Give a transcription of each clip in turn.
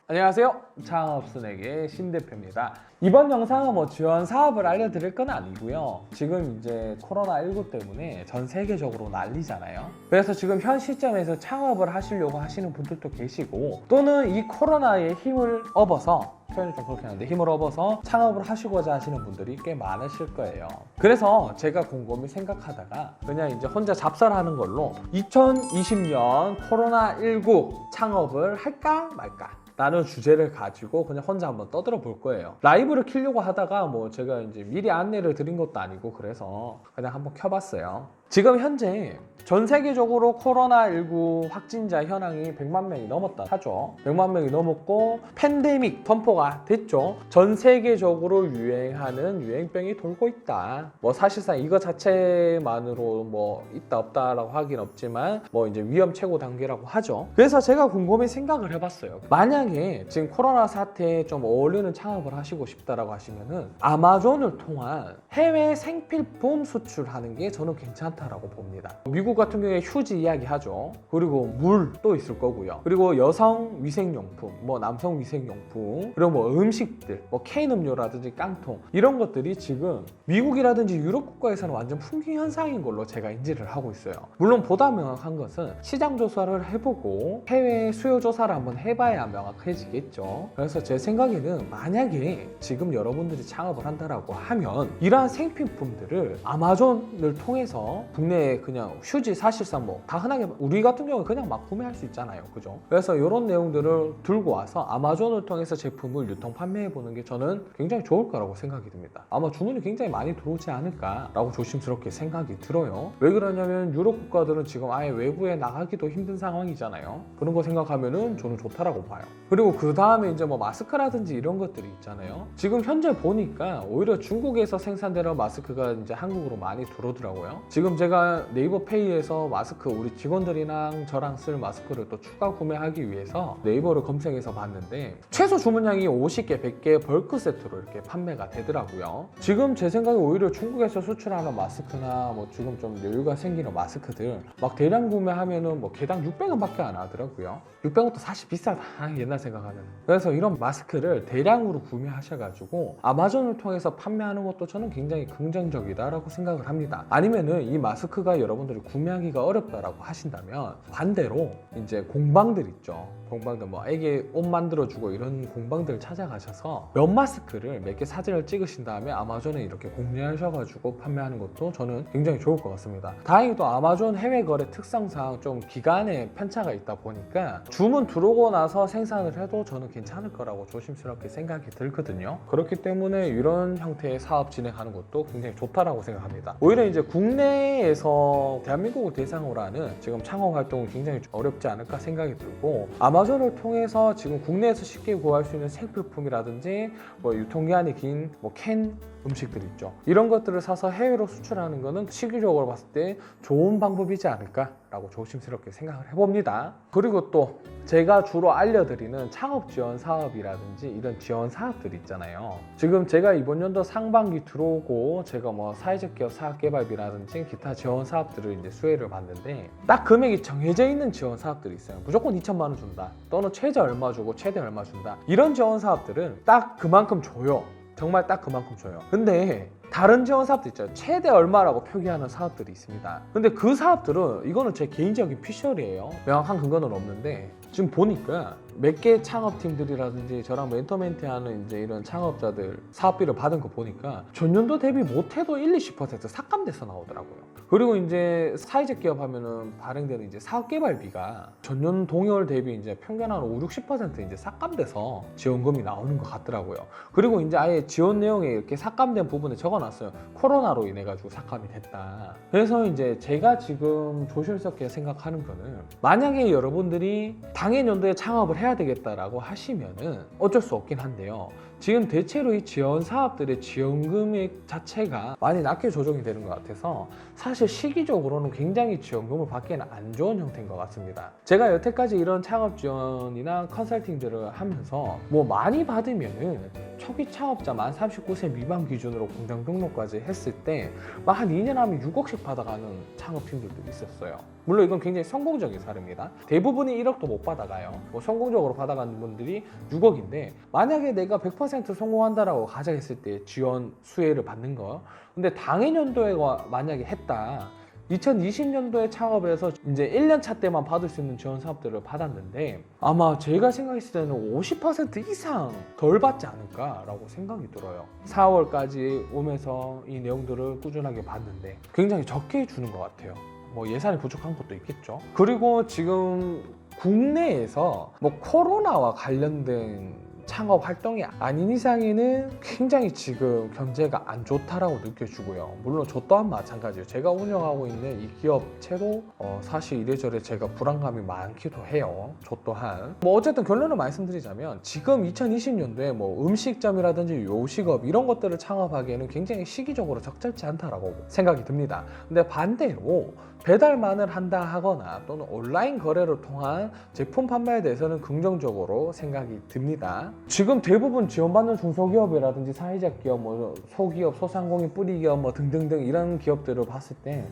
안녕하세요. 창업순에게 신대표입니다. 이번 영상은 지원 사업을 알려드릴 건 아니고요. 지금 이제 코로나19 때문에 전 세계적으로 난리잖아요. 그래서 지금 현 시점에서 창업을 하시려고 하시는 분들도 계시고, 또는 이 코로나에 힘을 얻어서, 표현이 좀 그렇긴 한데 힘을 얻어서 창업을 하시고자 하시는 분들이 꽤 많으실 거예요. 그래서 제가 곰곰이 생각하다가 그냥 이제 혼자 잡설하는 걸로 2020년 코로나19 창업을 할까 말까 라는 주제를 가지고 그냥 혼자 한번 떠들어 볼 거예요. 라이브를 켜려고 하다가 제가 이제 미리 안내를 드린 것도 아니고 그래서 그냥 한번 켜봤어요. 지금 현재 전 세계적으로 코로나19 확진자 현황이 100만 명이 넘었다 하죠. 100만 명이 넘었고 팬데믹 선포가 됐죠. 전 세계적으로 유행하는 유행병이 돌고 있다. 사실상 이거 자체만으로 있다 없다라고 하긴 없지만 이제 위험 최고 단계라고 하죠. 그래서 제가 곰곰이 생각을 해봤어요. 만약에 지금 코로나 사태에 좀 어울리는 창업을 하시고 싶다라고 하시면은 아마존을 통한 해외 생필품 수출하는 게 저는 괜찮다라고 봅니다. 미국 같은 경우에 휴지 이야기 하죠. 그리고 물도 있을 거고요. 그리고 여성 위생용품, 남성 위생용품, 그리고 음식들, 캔 음료라든지 깡통 이런 것들이 지금 미국이라든지 유럽 국가에서는 완전 풍기 현상인 걸로 제가 인지를 하고 있어요. 물론 보다 명확한 것은 시장 조사를 해보고 해외 수요 조사를 한번 해봐야 명확해지겠죠. 그래서 제 생각에는 만약에 지금 여러분들이 창업을 한다라고 하면 이러한 생필품들을 아마존을 통해서 국내에 그냥 휴지 사실상 다 흔하게 우리 같은 경우는 그냥 막 구매할 수 있잖아요. 그죠? 그래서 이런 내용들을 들고 와서 아마존을 통해서 제품을 유통 판매해 보는 게 저는 굉장히 좋을 거라고 생각이 듭니다. 아마 주문이 굉장히 많이 들어오지 않을까라고 조심스럽게 생각이 들어요. 왜 그러냐면 유럽 국가들은 지금 아예 외부에 나가기도 힘든 상황이잖아요. 그런 거 생각하면은 저는 좋다라고 봐요. 그리고 그 다음에 이제 마스크라든지 이런 것들이 있잖아요. 지금 현재 보니까 오히려 중국에서 생산되는 마스크가 이제 한국으로 많이 들어오더라고요. 지금 제가 네이버 페이에서 마스크 우리 직원들이랑 저랑 쓸 마스크를 또 추가 구매하기 위해서 네이버를 검색해서 봤는데 최소 주문량이 50개, 100개 벌크 세트로 이렇게 판매가 되더라고요. 지금 제 생각에 오히려 중국에서 수출하는 마스크나 지금 좀 여유가 생기는 마스크들 대량 구매하면은 개당 600원밖에 안 하더라고요. 600원도 사실 비싸다 옛날 생각하면. 그래서 이런 마스크를 대량으로 구매하셔가지고 아마존을 통해서 판매하는 것도 저는 굉장히 긍정적이다라고 생각을 합니다. 아니면은 이 마스크가 여러분들이 구매하기가 어렵다라고 하신다면 반대로 이제 공방들 있죠. 공방들 애기 옷 만들어주고 이런 공방들 찾아가셔서 면 마스크를 몇 개 사진을 찍으신 다음에 아마존에 이렇게 공유하셔가지고 판매하는 것도 저는 굉장히 좋을 것 같습니다. 다행히도 아마존 해외 거래 특성상 좀 기간에 편차가 있다 보니까 주문 들어오고 나서 생산을 해도 저는 괜찮을 거라고 조심스럽게 생각이 들거든요. 그렇기 때문에 이런 형태의 사업 진행하는 것도 굉장히 좋다라고 생각합니다. 오히려 이제 국내에서 대한민국을 대상으로 하는 지금 창업 활동은 굉장히 어렵지 않을까 생각이 들고, 아마존을 통해서 지금 국내에서 쉽게 구할 수 있는 생필품이라든지 유통기한이 긴 캔 음식들 있죠. 이런 것들을 사서 해외로 수출하는 거는 시기적으로 봤을 때 좋은 방법이지 않을까라고 조심스럽게 생각을 해봅니다. 그리고 또 제가 주로 알려드리는 창업 지원 사업이라든지 이런 지원 사업들 있잖아요. 지금 제가 이번 연도 상반기 들어오고 제가 사회적 기업 사업 개발비라든지 기타 지원 사업들을 이제 수혜를 받는데 딱 금액이 정해져 있는 지원 사업들이 있어요. 무조건 2천만 원 준다. 또는 최저 얼마 주고 최대 얼마 준다. 이런 지원 사업들은 딱 그만큼 줘요. 정말 딱 그만큼 줘요. 근데 다른 지원 사업도 있죠. 최대 얼마라고 표기하는 사업들이 있습니다. 근데 그 사업들은 이거는 제 개인적인 피셜이에요. 명확한 근거는 없는데 지금 보니까 몇 개 창업팀들이라든지 저랑 멘토멘티하는 이제 이런 창업자들 사업비를 받은 거 보니까 전년도 대비 못해도 1-20% 삭감돼서 나오더라고요. 그리고 이제 사회적 기업 하면은 발행되는 이제 사업개발비가 전년 동월 대비 이제 평균 한 5-60% 이제 삭감돼서 지원금이 나오는 것 같더라고요. 그리고 이제 아예 지원 내용에 이렇게 삭감된 부분에 적어놨어요. 코로나로 인해 가지고 삭감이 됐다. 그래서 이제 제가 지금 조심스럽게 생각하는 거는 만약에 여러분들이 당해 연도에 창업을 해야 되겠다라고 하시면은 어쩔 수 없긴 한데요. 지금 대체로 이 지원 사업들의 지원 금액 자체가 많이 낮게 조정이 되는 것 같아서 사실 시기적으로는 굉장히 지원금을 받기에는 안 좋은 형태인 것 같습니다. 제가 여태까지 이런 창업 지원이나 컨설팅들을 하면서 많이 받으면은 초기 창업자 만 39세 미만 기준으로 공장 등록까지 했을 때 한 2년 하면 6억씩 받아가는 창업팀들도 있었어요. 물론 이건 굉장히 성공적인 사례입니다. 대부분이 1억도 못 받아가요. 뭐 성공적으로 받아가는 분들이 6억인데 만약에 내가 100% 성공한다라고 가정했을 때 지원 수혜를 받는 거, 근데 당해년도에 만약에 했다, 2020년도에 창업을 해서 이제 1년 차 때만 받을 수 있는 지원 사업들을 받았는데 아마 제가 생각했을 때는 50% 이상 덜 받지 않을까라고 생각이 들어요. 4월까지 오면서 이 내용들을 꾸준하게 봤는데 굉장히 적게 주는 것 같아요. 뭐 예산이 부족한 것도 있겠죠. 그리고 지금 국내에서 뭐 코로나와 관련된 창업 활동이 아닌 이상에는 굉장히 지금 경제가 안 좋다라고 느껴지고요. 물론 저 또한 마찬가지예요. 제가 운영하고 있는 이 기업체도 사실 이래저래 제가 불안감이 많기도 해요. 저 또한. 뭐 어쨌든 결론을 말씀드리자면 지금 2020년도에 뭐 음식점이라든지 요식업 이런 것들을 창업하기에는 굉장히 시기적으로 적절치 않다라고 생각이 듭니다. 근데 반대로 배달만을 한다 하거나 또는 온라인 거래를 통한 제품 판매에 대해서는 긍정적으로 생각이 듭니다. 지금 대부분 지원받는 중소기업이라든지 사회적 기업, 뭐 소기업, 소상공인, 뿌리기업 뭐 등등등 이런 기업들을 봤을 때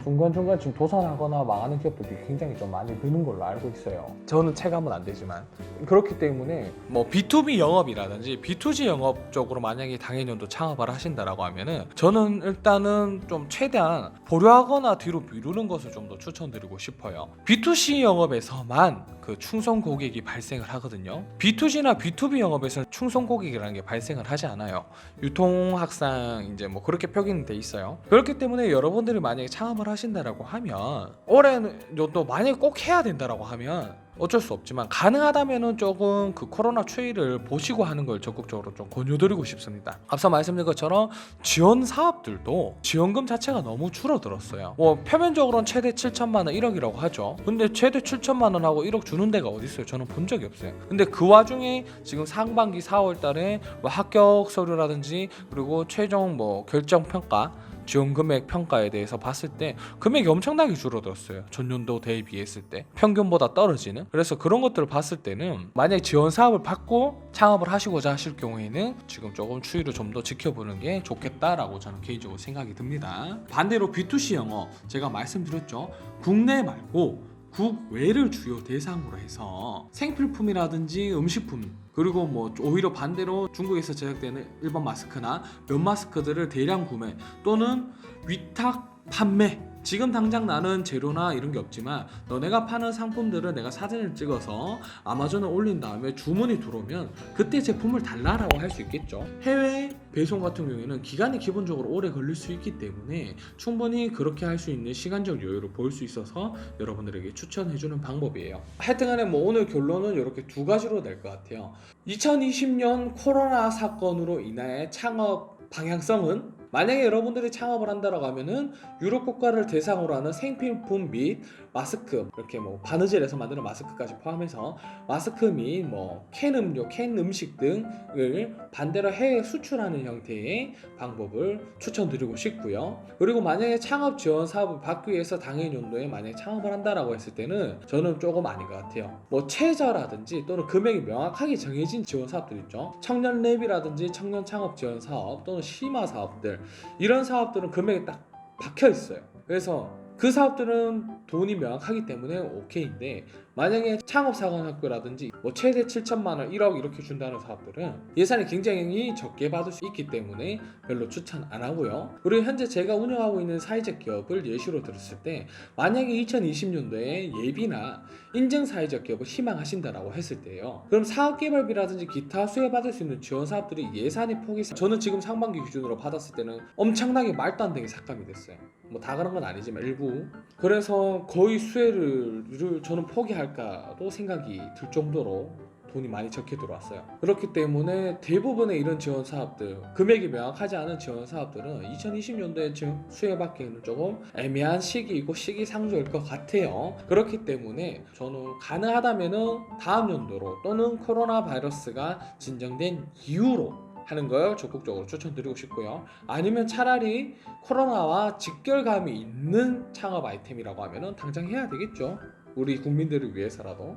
중간중간 지금 도산하거나 망하는 기업들이 굉장히 좀 많이 느는 걸로 알고 있어요. 저는 체감은 안 되지만 그렇기 때문에 뭐 B2B 영업이라든지 B2G 영업 쪽으로 만약에 당해년도 창업을 하신다라고 하면은 저는 일단은 좀 최대한 보류하거나 뒤로 미루는 것을 좀 더 추천드리고 싶어요. B2C 영업에서만 그 충성 고객이 발생을 하거든요. B2G나 B2B 영업에서는 충성 고객이라는 게 발생을 하지 않아요. 유통학상 이제 뭐 그렇게 표기는 돼 있어요. 그렇기 때문에 여러분들이 만약에 창업을 하신다라고 하면 올해는 또 만약에 꼭 해야 된다라고 하면 어쩔 수 없지만 가능하다면은 조금 그 코로나 추이를 보시고 하는 걸 적극적으로 좀 권유드리고 싶습니다. 앞서 말씀드린 것처럼 지원 사업들도 지원금 자체가 너무 줄어들었어요. 뭐 표면적으로는 최대 7천만 원, 1억이라고 하죠. 근데 최대 7천만 원하고 1억 주는 데가 어디 있어요? 저는 본 적이 없어요. 근데 그 와중에 지금 상반기 4월 달에 뭐 합격 서류라든지 그리고 최종 뭐 결정 평가 지원 금액 평가에 대해서 봤을 때 금액이 엄청나게 줄어들었어요. 전년도 대비했을 때 평균보다 떨어지는. 그래서 그런 것들을 봤을 때는 만약에 지원 사업을 받고 창업을 하시고자 하실 경우에는 지금 조금 추이를 좀 더 지켜보는 게 좋겠다라고 저는 개인적으로 생각이 듭니다. 반대로 B2C 영업 제가 말씀드렸죠. 국내 말고 국외를 주요 대상으로 해서 생필품이라든지 음식품 그리고 뭐 오히려 반대로 중국에서 제작되는 일반 마스크나 면 마스크들을 대량 구매 또는 위탁 판매 지금 당장 나는 재료나 이런 게 없지만 너네가 파는 상품들을 내가 사진을 찍어서 아마존에 올린 다음에 주문이 들어오면 그때 제품을 달라라고 할 수 있겠죠. 해외 배송 같은 경우에는 기간이 기본적으로 오래 걸릴 수 있기 때문에 충분히 그렇게 할 수 있는 시간적 여유를 볼 수 있어서 여러분들에게 추천해주는 방법이에요. 하여튼간에 뭐 오늘 결론은 이렇게 두 가지로 될 것 같아요. 2020년 코로나 사건으로 인해 창업 방향성은 만약에 여러분들이 창업을 한다라고 하면은 유럽 국가를 대상으로 하는 생필품 및 마스크 이렇게 뭐 바느질에서 만드는 마스크까지 포함해서 마스크 및 뭐 캔 음료, 캔 음식 등을 반대로 해외 수출하는 형태의 방법을 추천드리고 싶고요. 그리고 만약에 창업 지원 사업을 받기 위해서 당해년도에 만약에 창업을 한다라고 했을 때는 저는 조금 아닌 것 같아요. 뭐 최저라든지 또는 금액이 명확하게 정해진 지원 사업들 있죠. 청년 랩이라든지 청년 창업 지원 사업 또는 심화 사업들 이런 사업들은 금액이 딱 박혀 있어요. 그래서 그 사업들은 돈이 명확하기 때문에 오케이인데 만약에 창업사관학교라든지 뭐 최대 7천만 원, 1억 이렇게 준다는 사업들은 예산이 굉장히 적게 받을 수 있기 때문에 별로 추천 안 하고요. 그리고 현재 제가 운영하고 있는 사회적 기업을 예시로 들었을 때 만약에 2020년도에 예비나 인증 사회적 기업을 희망하신다라고 했을 때요. 그럼 사업개발비라든지 기타 수혜받을 수 있는 지원 사업들이 예산이 폭이 저는 지금 상반기 기준으로 받았을 때는 엄청나게 말도 안 되게 삭감이 됐어요. 뭐 다 그런 건 아니지만 일부. 그래서 거의 수혜를 저는 포기할까도 생각이 들 정도로 돈이 많이 적게 들어왔어요. 그렇기 때문에 대부분의 이런 지원 사업들 금액이 명확하지 않은 지원 사업들은 2020년도에 지금 수혜받기에는 조금 애매한 시기이고 시기상조일 것 같아요. 그렇기 때문에 저는 가능하다면은 다음 연도로 또는 코로나 바이러스가 진정된 이후로 하는 걸 적극적으로 추천드리고 싶고요. 아니면 차라리 코로나와 직결감이 있는 창업 아이템이라고 하면은 당장 해야 되겠죠. 우리 국민들을 위해서라도.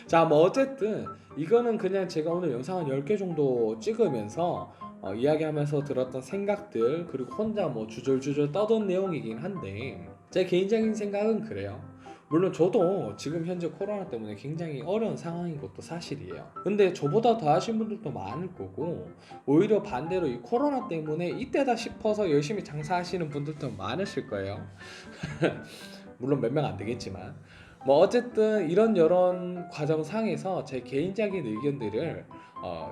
자, 뭐 어쨌든 이거는 그냥 제가 오늘 영상 한 10개 정도 찍으면서 이야기하면서 들었던 생각들, 그리고 혼자 뭐 주절주절 떠든 내용이긴 한데 제 개인적인 생각은 그래요. 물론 저도 지금 현재 코로나 때문에 굉장히 어려운 상황인 것도 사실이에요. 근데 저보다 더 하신 분들도 많을 거고, 오히려 반대로 이 코로나 때문에 이때다 싶어서 열심히 장사하시는 분들도 많으실 거예요. 물론 몇 명 안 되겠지만, 뭐 어쨌든 이런 여런 과정상에서 제 개인적인 의견들을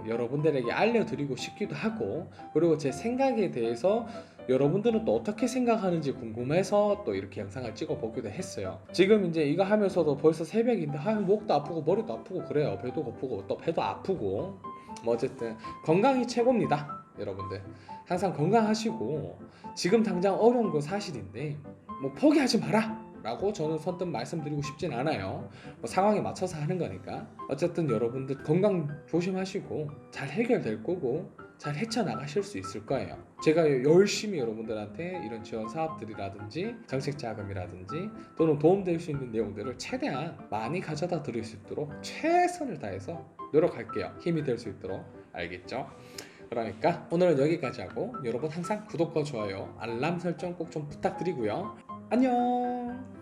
여러분들에게 알려드리고 싶기도 하고, 그리고 제 생각에 대해서 여러분들은 또 어떻게 생각하는지 궁금해서 또 이렇게 영상을 찍어 보기도 했어요. 지금 이제 이거 하면서도 벌써 새벽인데 목도 아프고 머리도 아프고 그래요. 배도 고프고 또 배도 아프고, 뭐 어쨌든 건강이 최고입니다. 여러분들 항상 건강하시고, 지금 당장 어려운 건 사실인데 뭐 포기하지 마라 라고 저는 선뜻 말씀드리고 싶진 않아요. 뭐 상황에 맞춰서 하는 거니까. 어쨌든 여러분들 건강 조심하시고 잘 해결될 거고 잘 헤쳐나가실 수 있을 거예요. 제가 열심히 여러분들한테 이런 지원 사업들이라든지 정책 자금이라든지 또는 도움될 수 있는 내용들을 최대한 많이 가져다 드릴 수 있도록 최선을 다해서 노력할게요. 힘이 될 수 있도록. 알겠죠? 그러니까 오늘은 여기까지 하고, 여러분 항상 구독과 좋아요, 알람 설정 꼭 좀 부탁드리고요. 안녕.